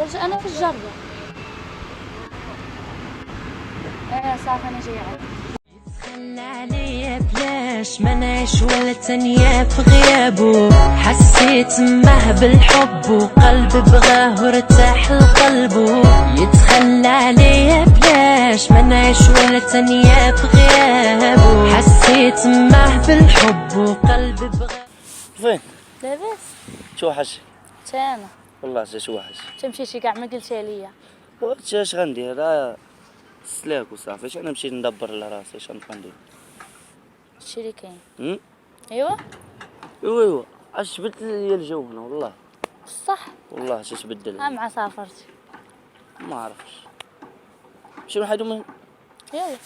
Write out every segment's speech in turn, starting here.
أنا في الجرة. صافي أنا جاية. خلى عليا بلاش ما نعيش ولا تانية في غيابه، حسيت معه بالحب وقلبي بغاه وارتاح لقلبه. يتخلى عليا بلاش ما نعيش ولا تانية في غيابه، حسيت معه بالحب وقلبي بغاه. فين؟ لاباس؟ توحش تانا والله توحش. تمشي شي كاع ما قلتها ليا. واش غندير؟ راه سلاك وصافي. اش انا نمشي ندبر لراسي اش غندير؟ هادشي اللي كاين. ايوا ايوا اش تبدل ليا الجو هنا والله. بصح والله اش تبدل. مع سافرتي. ما عرفتش. نمشيو نحيدو من يلا.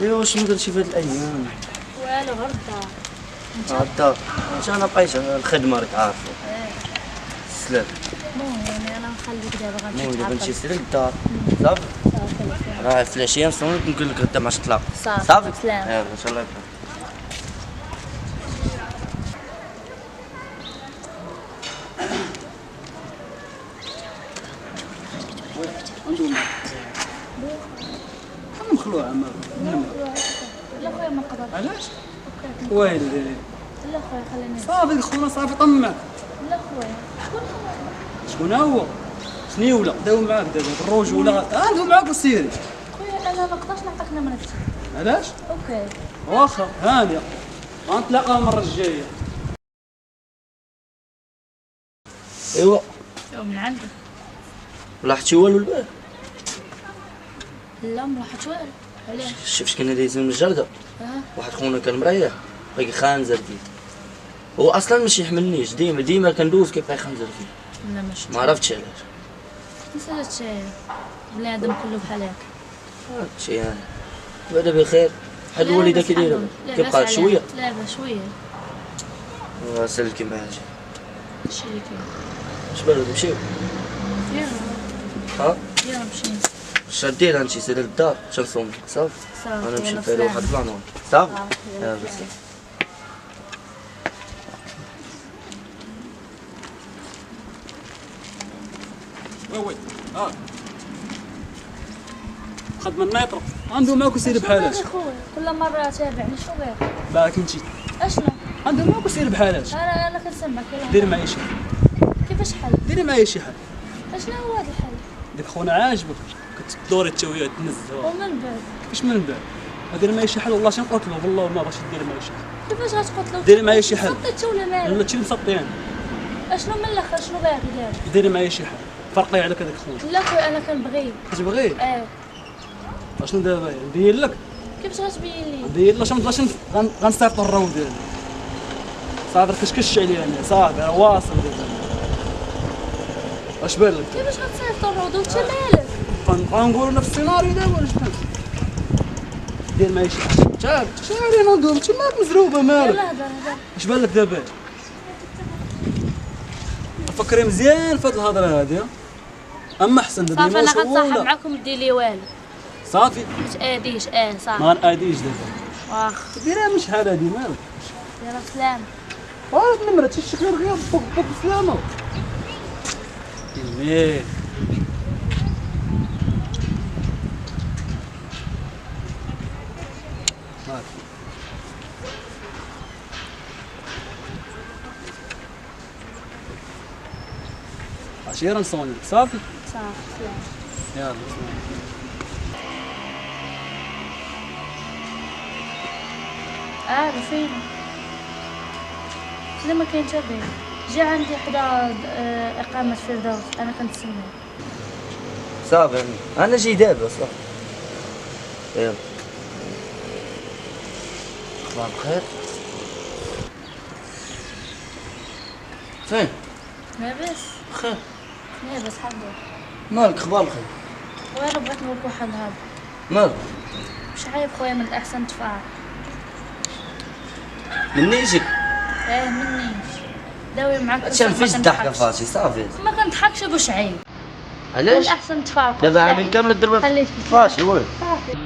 ايوا شنو درتي في هاد الايام؟ والو غير الدار. غدا اش انا بقيت الخدمه راك عارفه. سلاك. المهم انا نخليك دابا غنمشي المهم دابا نتعطل. نمشي سير للدار. صافي. راه في العشيه نصوم نقول لك غدا ماش تطلع. صافي سلام. يلا ان شاء الله يبقى. انا مخلوع عمر. لا خويا ما نقدرش. علاش؟ ويلي لا خويا خليني. صافي خونا صافي طمع. لا خويا شكون هو؟ شنيوله داو معاك دابا الرجوله ندوي معاك وسيري. خويا انا ما نقدرش نعطيك نمرتي. علاش؟ اوكي واخا هانيه غنتلاقاو المره الجايه. ايوا من عندك. لاحظتي والو البارح؟ لا ما راحت والو. علاش؟ شفت كنا دايزين من الجردة. واحد خونا كان مريح بقى خانزر فيه. هو اصلا ماشي يحملنيش ديما كندوز كيف يخنزر فيه. لا ماشي. ما عرفتش علاش. نسيت بنادم كله بحال هكا. هادشي يعني بعدا بخير. بحال الوالده كي دايره كيبقى شويه. لا شويه. سلكي معايا. هادشي اللي كاين. اش بالك نمشيو؟ يلا ها؟ يلا نمشي. اش غدير غنمشي سير للدار باش نصوم صافي. صافي انا نمشي يلا نفيرو سلام. واحد البلان صافي. يلا يلا سلام. سلام. وي خدمه النيطرو غندوي معاك وسيري بحالات. شنو خويا كل مره تابعني شنو باغي؟ باك انتي اشنو؟ غندوي معاك وسيري بحالات. انا كنسمعك يلا. ديري معايا شي حل. كيفاش حل؟ ديري معايا شي حل. اشنو هو هذا الحل؟ ديك خونا عاجبك كتدوري انت وياه تنزلوا. ومن بعد؟ كيفاش من بعد؟ ديري معايا شي حل والله شي نقتلو والله ما بغيتش ديري معايا شي حل. كيفاش غتقتلو؟ ديري معايا شي حل. سطيتي ولا لا مالك؟ هادشي اللي مسطيان. اشنو من الاخر شنو باغي دابا؟ ديري معايا شي حل فرقي عليك هذاك خونا. لا خويا انا كنبغيه. كتبغيه؟ اشنو دابا ندير لك؟ كيفاش غتبين لي؟ ندير لك باش غنسيطر الراود ديالي. صافي كشكش عليا انا صافي راه واصل دابا. اش بان لك؟ كيفاش غتصيفط الروض وانت مالك؟ غنقولوا نفس السيناريو دابا ولا شنو؟ دير معايا شي حاجه. تعال شاري ندوم انت مالك مزروبه مالك؟ يلا هضر. اش بان لك دابا؟ فكري مزيان في هاد الهضره هادي. اما احسن دابا صافي انا مشغولة. غنصاحب معاكم دير لي والو. صافي ما تاديش صافي. ما غناديش دابا. واخا ديرها من شحال هادي مالك؟ يلا سلام. النمرة تشكل غير بوك بسلامة. يمين عشيرة نصوني صافي. صافي سلام. يلا سلام. فين؟ لا ما كاين حتى بين. جا عندي حدا إقامة فردوس أنا كنتسنى. صافي انا جاي دابا صافي. يلا اخبار بخير؟ فين؟ لاباس؟ بخير. لاباس حضر. مالك اخبار بخير؟ خويا بغيت نقولك واحد الهضرة. مالك؟ مش عيب خويا من الأحسن تفارق. مني جيك؟ مني. داوي معاك. هادشي ما فيش الضحكه فاشي صافي. ما كنضحكش ابو شعيب. علاش؟ الاحسن تفارقوا. دابا عامل كامل الدرب خليه فاشي وين؟ صافي.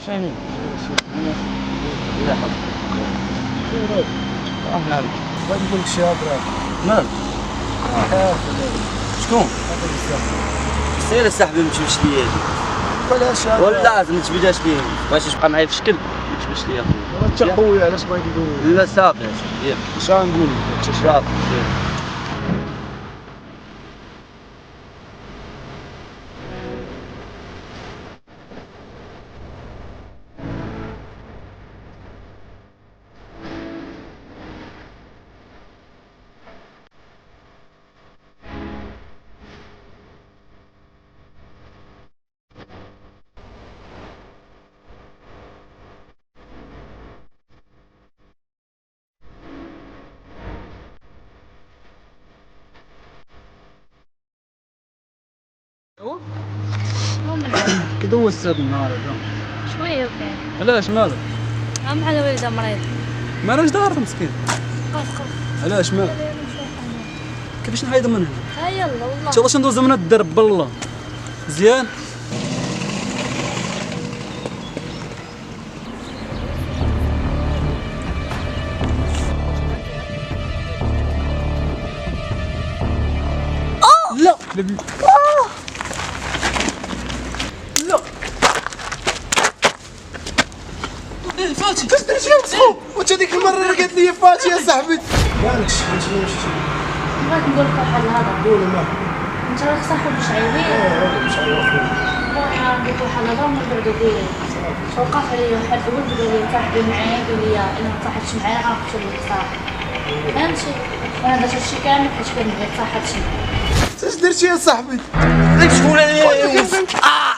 فين؟ لا حول. نعم. بغيت نقول لك شي هضره. مال؟ شكون؟ سير اصاحبي ما تجبدش ليا هادي. علاش ولا لازم ما تجبدهاش ليا. بغيتي تبقى معايا في شكل ما تجبدش ليا خويا. انت خويا علاش بغيت ندوي؟ لا صافي ياك. اش غنقول لك؟ انت صافي. كدوز السبب النهار هذا. شويه وكاين. علاش مالك؟ هم على والده مريض. ما راش دار مسكين. قف. علاش مالك؟ كيفاش نحيد من هنا؟ ها يلا والله. ان شاء الله ندوز من الدرب بالله. مزيان؟ لا لا ايه فاتي كاش درتي يا مسخوب وانت ديك المره قالت لي فاتي يا صاحبي مالكش بغيت نقول لك واحد الهضره. قول ما انت راك صاحب شعيبي. ان شاء الله خويا بغيت نقول لك واحد الهضره ونبردو بيه. وقف عليا واحد الولد قال لي صاحبي معايا قال لي الا ما تصاحبش معايا غنقتل لك صاحبي. فهمتي؟ وانا درت هادشي كامل حيت كنبغيك تصاحبش معايا. اش درتي يا صاحبي شكون انا؟